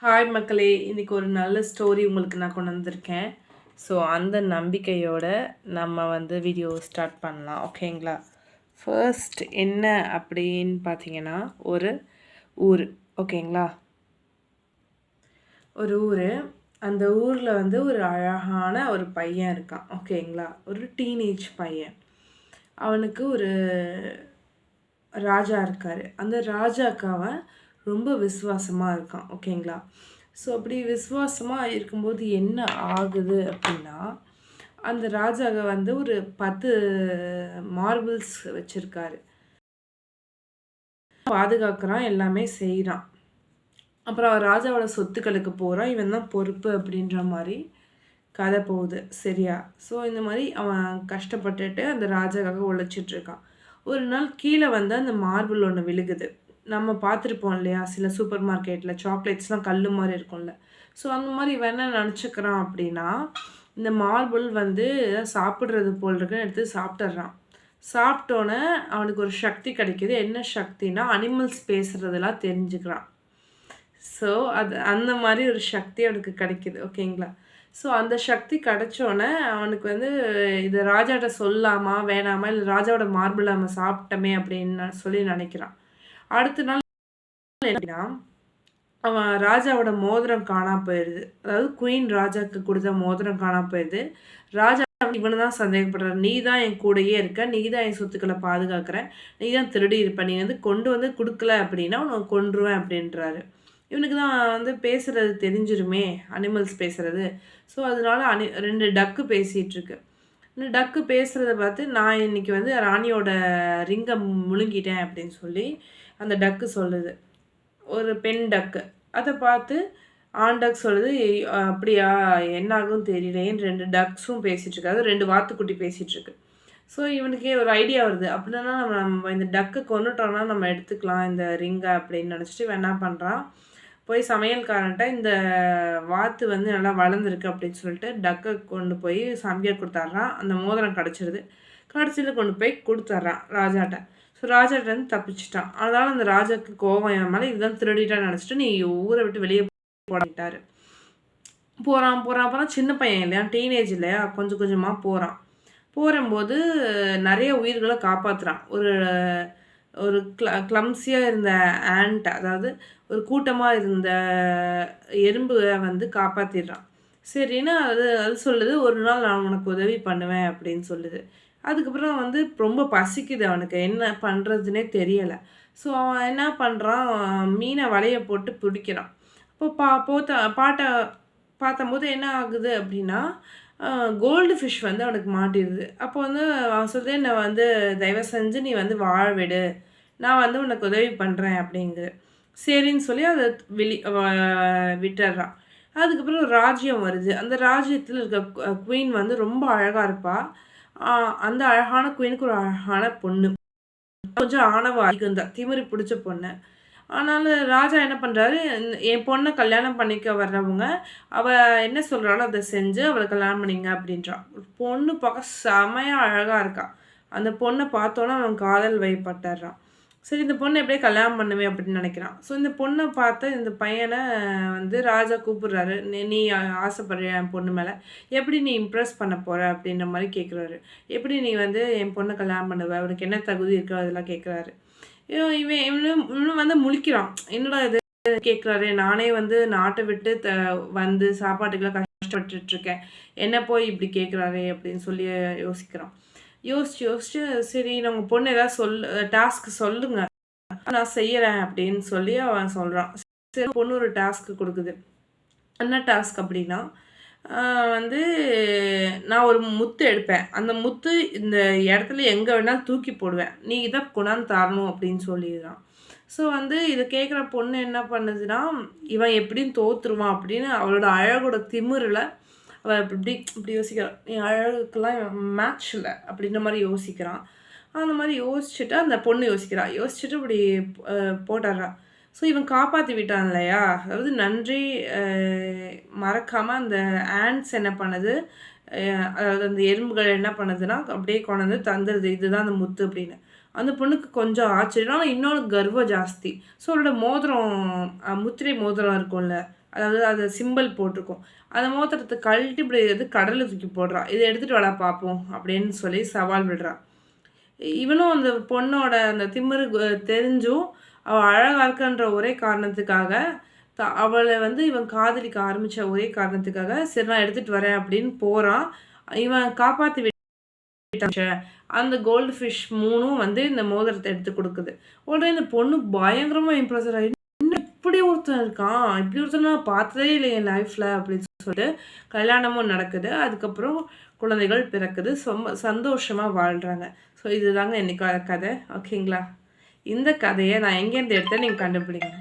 Hi மக்களே! இன்னைக்கு ஒரு நல்ல ஸ்டோரி உங்களுக்கு நான் கொண்டு வந்திருக்கேன். ஸோ, அந்த நம்பிக்கையோட நம்ம வீடியோ ஸ்டார்ட் பண்ணலாம். ஓகேங்களா? ஃபர்ஸ்ட் என்ன அப்படின்னு பார்த்தீங்கன்னா, ஒரு ஊர். ஓகேங்களா? ஒரு ஊர். அந்த ஊரில் ஒரு அழகான ஒரு பையன் இருக்கான். ஓகேங்களா? ஒரு டீனேஜ் பையன். அவனுக்கு ஒரு ராஜா இருக்காரு. அந்த ராஜாக்கு அவன் ரொம்ப விசுவாசமா இருக்கான். ஓகேங்களா? ஸோ அப்படி விசுவாசமா இருக்கும்போது என்ன ஆகுது அப்படின்னா, அந்த ராஜா ஒரு 10 மார்பிள்ஸ் வச்சிருக்காரு. பாதுகாக்கிறான், எல்லாமே செய்றான். அப்புறம் ராஜாவோட சொத்துக்களுக்கு போறான். இவன் தான் பொறுப்பு அப்படின்ற மாரி கதை போகுது. சரியா? ஸோ இந்த மாரி அவன் கஷ்டப்பட்டுட்டு அந்த ராஜாக்காக உழைச்சிட்டு இருக்கான். ஒரு நாள் கீழ அந்த மார்பிள் ஒண்ணு விழுகுது. நம்ம பார்த்துருப்போம் இல்லையா? சில சூப்பர் மார்க்கெட்ல சாக்லேட்ஸ்லாம் கல்லு மாரி இருக்கும்ல. ஸோ அந்த மாரி இவன் என்ன நெனச்சுக்கிறான் அப்படின்னா, இந்த மார்பிள் சாப்பிடுறது போல இருக்குன்னு எடுத்து சாப்பிட்டுர்றான். சாப்பிட்டோனே அவனுக்கு ஒரு சக்தி கிடைக்குது. என்ன சக்தின்னா, அனிமல்ஸ் பேசுறதெல்லாம் தெரிஞ்சுக்கிறான். ஸோ, அது அந்த மாரி ஒரு சக்தி அவனுக்கு கிடைக்குது. ஓகேங்களா? ஸோ, அந்த சக்தி கிடைச்சோனே, அவனுக்கு இத ராஜாட்ட சொல்லாமா? வேணாமா? இல்ல ராஜாவோட மார்பிள நம்ம சாப்பிட்டோமே அப்படின்னு சொல்லி நெனைக்கிறான். அடுத்த நாள் அப்படின்னா, அவன் ராஜாவோட மோதிரம் காணாம போயிருது. அதாவது குயின் ராஜாக்கு குடுத்த மோதிரம் காணாம போயிருது. ராஜா இவன தான் சந்தேகப்படுறாரு. "நீ தான் என் கூடயே இருக்க. நீ தான் என் சொத்துக்கள பாதுகாக்கிற. நீ தான் திருடி இருப்ப. நீ கொண்டு குடுக்கல அப்படின்னா, உன்ன கொன்றுவேன்" அப்படின்றாரு. இவனுக்கு தான் பேசுறது தெரிஞ்சிருமே, அனிமல்ஸ் பேசுறது. ஸோ, அதனால 2 டக்கு பேசிட்டுருக்கு. இந்த டக்கு பேசுறத பார்த்து, "நான் இன்னைக்கு ராணியோட ரிங்க முழுங்கிட்டேன்" அப்படின்னு சொல்லி அந்த டக்கு சொல்லுது. ஒரு பெண் டக்கு. அத பார்த்து ஆண் டக் சொல்லுது, அப்படியா? என்ன ஆகும்னு தெரியலையேன்னு" 2 டக்ஸும் பேசிட்டுருக்கு. அதாவது 2 வாத்துக்குட்டி பேசிட்டுருக்கு. ஸோ இவனுக்கே ஒரு ஐடியா வருது. அப்படின்னா நம்ம இந்த டக்க கொன்னுட்டோம்னா நம்ம எடுத்துக்கலாம் இந்த ரிங்க அப்படின்னு நெனச்சுட்டு இவன் என்ன பண்றான், போய் சமையல்காரன்ட்ட இந்த வாத்து நல்லா வளர்ந்துருக்கு அப்படின்னு சொல்லிட்டு டக்க கொண்டு போய் சமைக்க குடுத்துர்றான். அந்த மோதிரம் கெடைச்சிருது. கடைசியில கொண்டு போய் குடுத்துர்றான் ராஜாட்ட. ஸோ ராஜாட்டருந்து தப்பிச்சுட்டான். அதனால அந்த ராஜாக்கு கோவம் என் மேல, இதுதான் திருடிட்டான்னு நெனச்சுட்டு, "நீ ஊர விட்டு வெளிய போடான்ட்டாரு." போறான், போறான், போறான். சின்ன பையன் இல்லையா? டீனேஜ் இல்லையா? கொஞ்சம் கொஞ்சமா போறான். போறம்போது நெறைய உயிர்கள காப்பாத்துறான். ஒரு ஒரு கிளம்ப்சியா இருந்த ஆண்ட், அதாவது ஒரு கூட்டமா இருந்த எறும்புக காப்பாத்திர்றான். சரின்னு அது அது சொல்லுது, "ஒரு நாள் நான் உனக்கு உதவி பண்ணுவேன்" அப்படின்னு சொல்லுது. அதுக்கப்புறம் ரொம்ப பசிக்குது அவனுக்கு. என்ன பண்றதுன்னே தெரியல. ஸோ அவன் என்ன பண்றான், மீன வலைய போட்டு பிடிக்கிறான். அப்போ பார்த்தம்போது என்ன ஆகுது அப்படின்னா, கோல்டு ஃபிஷ் அவனுக்கு மாட்டிருது. அப்போ அவன் சொல்லுது, "என்ன தயவு செஞ்சு நீ வாழ விடு. நான் உனக்கு உதவி பண்றேன்" அப்படிங்குது. சரின்னு சொல்லி அத வெளி வ விட்டுர்றான். அதுக்கப்புறம் ஒரு ராஜ்யம் வருது. அந்த ராஜ்யத்தில இருக்க குயின் ரொம்ப அழகா இருப்பா. அ அந்த அழகான குயினுக்கு ஒரு அழகான பொண்ணு. கொஞ்சம் ஆணவம் அதிகம் தான். திமிரு பிடிச்ச பொண்ணு. ஆனாலும் ராஜா என்ன பண்றாரு, என் பொண்ண கல்யாணம் பண்ணிக்க வர்றவங்க, அவ என்ன சொல்றாளோ அத செஞ்சு அவள கல்யாணம் பண்ணிங்க அப்படின்றான். பொண்ணு பார்க்க செமையா அழகா இருக்கா. அந்த பொண்ண பார்த்தோனே அவன் காதல் வயப்பட்டுர்றான். சரி, இந்த பொண்ண எப்படியோ கல்யாணம் பண்ணுவேன் அப்படின்னு நினைக்கிறான். ஸோ இந்த பொண்ண பார்த்து இந்த பையன ராஜா கூப்பிடுறாரு. "நீ ஆசைப்படுறியா என் பொண்ணு மேல? எப்படி நீ இம்ப்ரெஸ் பண்ண போற?" அப்படின்ற மாரி கேட்குறாரு. "எப்படி நீ என் பொண்ண கல்யாணம் பண்ணுவ? உனக்கு என்ன தகுதி இருக்கோ?" அதெல்லாம் கேட்குறாரு. இவனும் இவனும் முழிக்கிறான். என்னடா இது கேட்குறாரு. நானே நாட்ட விட்டு சாப்பாட்டுக்கெல்லாம் கஷ்டப்பட்டுட்டு இருக்கேன். என்ன போய் இப்படி கேட்குறாரே அப்படின்னு சொல்லி யோசிக்கிறான். யோசிச்சு யோசிச்சு சரி, உங்க பொண்ணு ஏதாவது டாஸ்க் சொல்லுங்க. நான் செய்யறேன் அப்படின்னு சொல்லி அவன் சொல்றான். சரி, பொண்ணு ஒரு டாஸ்க் குடுக்குது. என்ன டாஸ்க் அப்படின்னா, ஆ வந்து நான் ஒரு முத்து எடுப்பேன். அந்த முத்து இந்த இடத்துல எங்க வேணாலும் தூக்கி போடுவேன். நீ இத கொண்டாந்து தரணும் அப்படின்னு சொல்லிடுறான். ஸோ இத கேட்குற பொண்ணு என்ன பண்ணுதுன்னா, இவன் எப்படியும் தோத்துருவான் அப்படின்னு அவளோட அழகோட திமிருல அவ இப்படி இப்படி யோசிக்கிறா. என் அழகுக்கெல்லாம் மேட்ச் இல்ல அப்படின்ற மாரி யோசிக்கிறான். அந்த மாரி யோசிச்சுட்டு அந்த பொண்ணு யோசிக்கிறா. யோசிச்சுட்டு இப்படி போட்டுர்றா. ஸோ இவன் காப்பாத்தி விட்டான் இல்லையா? அதாவது நன்றி அ மறக்காம அந்த ஆண்ட்ஸ் என்ன பண்ணுது, அதாவது அந்த எறும்புகள் என்ன பண்ணுதுன்னா, அப்படியே கொண்டு தந்துருது. இதுதான் அந்த முத்து அப்படின்னு. அந்த பொண்ணுக்கு கொஞ்சம் ஆச்சரியம். ஆனா இன்னொன்னு கர்வம் ஜாஸ்தி. ஸோ அவளோட மோதிரம் முத்திரை மோதிரம் இருக்கும்ல, அதாவது அது சிம்பல் போட்டிருக்கும். அந்த மோதிரத்த கழட்டி இப்படி கடல்ல தூக்கி போடுறா. "இத எடுத்துட்டு வாடா பார்ப்போம்" அப்படின்னு சொல்லி சவால் விடுறா. இவனும் அந்த பொண்ணோட அந்த திமிரு தெரிஞ்சும், அவ அழகா இருக்கான்ற ஒரே காரணத்துக்காக, அவள இவன் காதலிக்க ஆரம்பிச்ச ஒரே காரணத்துக்காக, "சரி நான் எடுத்துட்டு வரேன்" அப்படின்னு போறான். இவன் காப்பாத்தி அந்த கோல்டு ஃபிஷ் 3ம் இந்த மோதிரத்த எடுத்து குடுக்குது. உடனே இந்த பொண்ணு பயங்கரமா இம்ப்ரெஸ் ஆயி, "என்ன இப்படி ஒருத்தன் இருக்கான்? இப்படி ஒருத்தன நான் பார்த்ததே இல்ல என் லைஃப்ல" அப்படின்னு சொல்லிட்டு கல்யாணமும் நடக்குது. அதுக்கப்புறம் குழந்தைகள் பிறக்குது. சந்தோஷமா வாழ்றாங்க. ஸோ இதுதாங்க இன்னைக்கான கதை. ஓகேங்களா? இந்த கதைய நான் எங்கேருந்து எடுத்தேன்னு நீங்க கண்டுபிடிங்க.